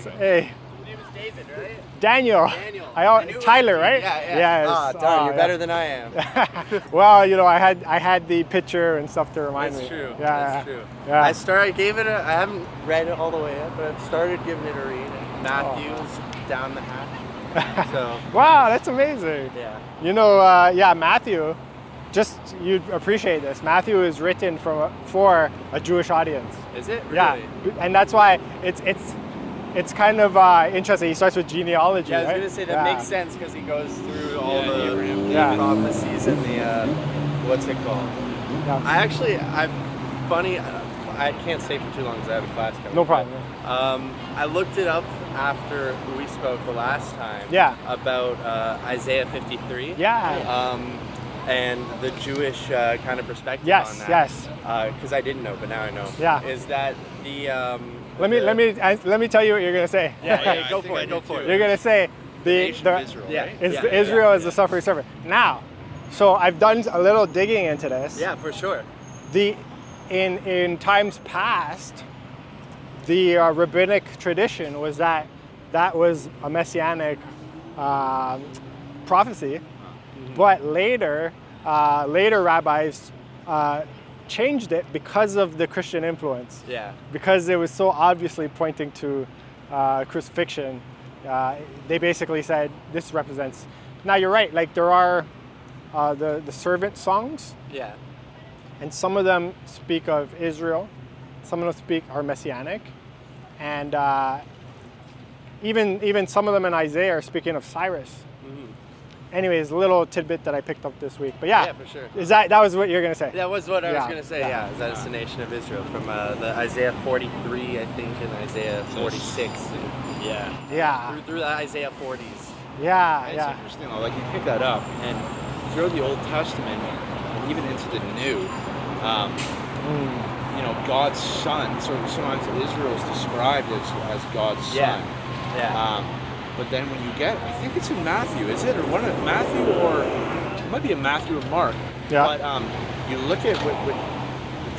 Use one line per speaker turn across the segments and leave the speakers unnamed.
Hey.
Your name is David, right?
Daniel. Tyler, right?
Yeah.
Yes.
Ah, darn, you're better than I am.
Well, you know, I had the picture and stuff to remind me.
That's true.
Yeah.
That's true.
Yeah.
I haven't read it all the way yet, but I've started giving it a read. Matthew's down the hatch. So.
Wow, that's amazing.
Yeah.
You know, Matthew. Just you'd appreciate this. Matthew is written for a Jewish audience.
Is it? Really?
Yeah, and that's why it's kind of interesting. He starts with genealogy.
Yeah, I was
right?
gonna say that makes sense because he goes through all the
Yeah.
prophecies and the what's it called?
Yeah.
I can't stay for too long because I have a class coming.
No problem.
I looked it up after we spoke the last time.
Yeah.
About Isaiah 53.
Yeah.
And the Jewish kind of perspective on that.
Yes.
Because I didn't know, but now I know.
Yeah.
Is that the
let me tell you what you're gonna say.
Yeah, go for it.
You're gonna say the
Israel, right?
Israel is the suffering servant. Now, so I've done a little digging into this.
Yeah, for sure.
In times past, the rabbinic tradition was that was a messianic prophecy, but later rabbis changed it because of the Christian influence.
Yeah.
Because it was so obviously pointing to crucifixion, they basically said this represents. Now you're right. Like there are the servant songs.
Yeah.
And some of them speak of Israel, some of them are messianic, and even some of them in Isaiah are speaking of Cyrus. Mm-hmm. Anyways, a little tidbit that I picked up this week. But yeah,
for sure.
That was what you're gonna say?
That was what I was gonna say. Yeah, is that it's the nation of Israel from the Isaiah 43, I think, and Isaiah 46.
Yeah.
Through the Isaiah 40s.
Yeah.
It's interesting though. Like you pick that up, and through the Old Testament, and even into the New, you know, God's son. So sometimes Israel is described as God's son.
Yeah.
But then when you get, I think it's in Matthew, is it? Or one of Matthew, or it might be in Matthew or Mark.
Yeah.
But you look at what the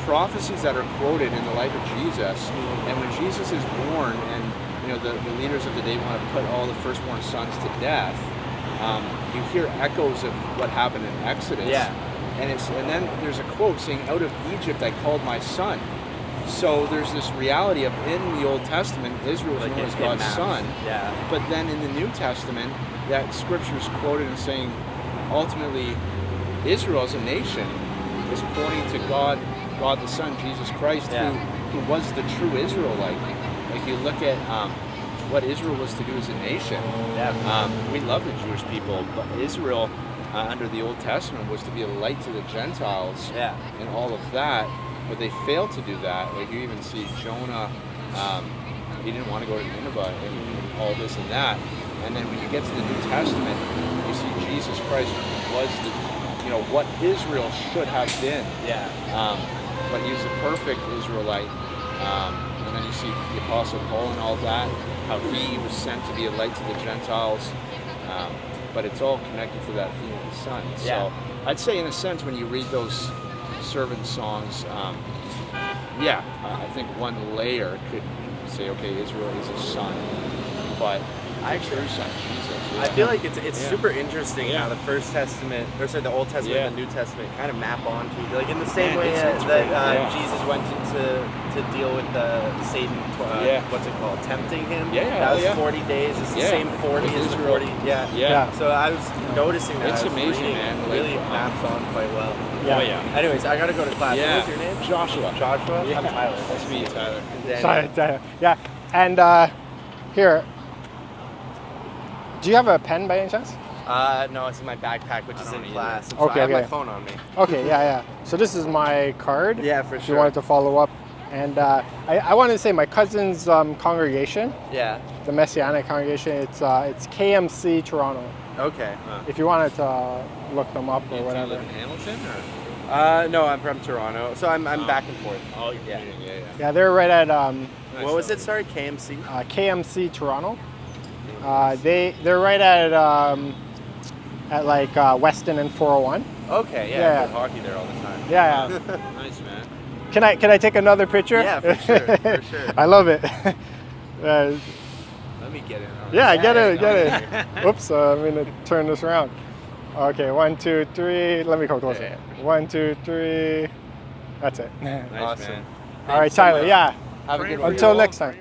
prophecies that are quoted in the life of Jesus, and when Jesus is born, and you know the leaders of the day want to put all the firstborn sons to death, you hear echoes of what happened in Exodus.
Yeah.
And then there's a quote saying, "Out of Egypt I called my son." So there's this reality of in the Old Testament, Israel is known as God's son.
Yeah.
But then in the New Testament, that scripture is quoted as saying, ultimately, Israel as a nation is pointing to God the Son, Jesus Christ, who was the true Israelite. Like you look at what Israel was to do as a nation.
Yeah.
We love the Jewish people, but Israel under the Old Testament was to be a light to the Gentiles.
Yeah.
And all of that. But they failed to do that. Like you even see Jonah, he didn't want to go to Nineveh and all this and that. And then when you get to the New Testament, you see Jesus Christ was what Israel should have been.
Yeah.
But he was the perfect Israelite. And then you see the Apostle Paul and all that, how he was sent to be a light to the Gentiles. But it's all connected to that theme of the Son. So I'd say in a sense when you read those servant songs, I think one layer could say, okay, Israel is a son, but the true son, Jesus. Yeah.
I feel like it's super interesting how the First Testament, the Old Testament and the New Testament kind of map onto, like in the same way that Jesus went to deal with Satan, what's it called, tempting him. That was 40 days. It's the same 40 as the 40. Yeah. So I was noticing that.
It's amazing, man.
It really maps on quite well.
Yeah.
Oh, yeah.
Anyways, I gotta go to class.
Yeah.
What's your name?
Joshua.
Yeah. I'm Tyler.
Nice to meet you, Tyler.
Sorry, yeah. And here, do you have a pen by any chance?
No, it's in my backpack, which is in class. So
Okay,
I have my phone on me.
Okay, yeah. So this is my card.
Yeah, for
If
sure.
you wanted to follow up. And I wanted to say my cousin's congregation, the Messianic congregation, it's KMC Toronto.
Okay.
If you wanted to look them up or
Do
whatever.
you live in Hamilton or?
No, I'm from Toronto, so I'm back and forth.
Oh, you're
Yeah.
meeting, yeah.
Yeah, they're right at
What was it? Sorry, KMC.
KMC Toronto. They're right at like Weston and 401.
Okay,
Yeah.
yeah. I play hockey there all the time.
Yeah.
Nice, man.
Can I take another picture?
Yeah, for sure, for sure.
I love it.
Let me get in.
Yeah, get in. Oops, I'm going to turn this around. Okay, 1, 2, 3. Let me come closer.
Yeah.
1, 2, 3. That's it.
Nice,
Awesome.
man.
All right, Tyler. Yeah.
Have a good one.
Until next time.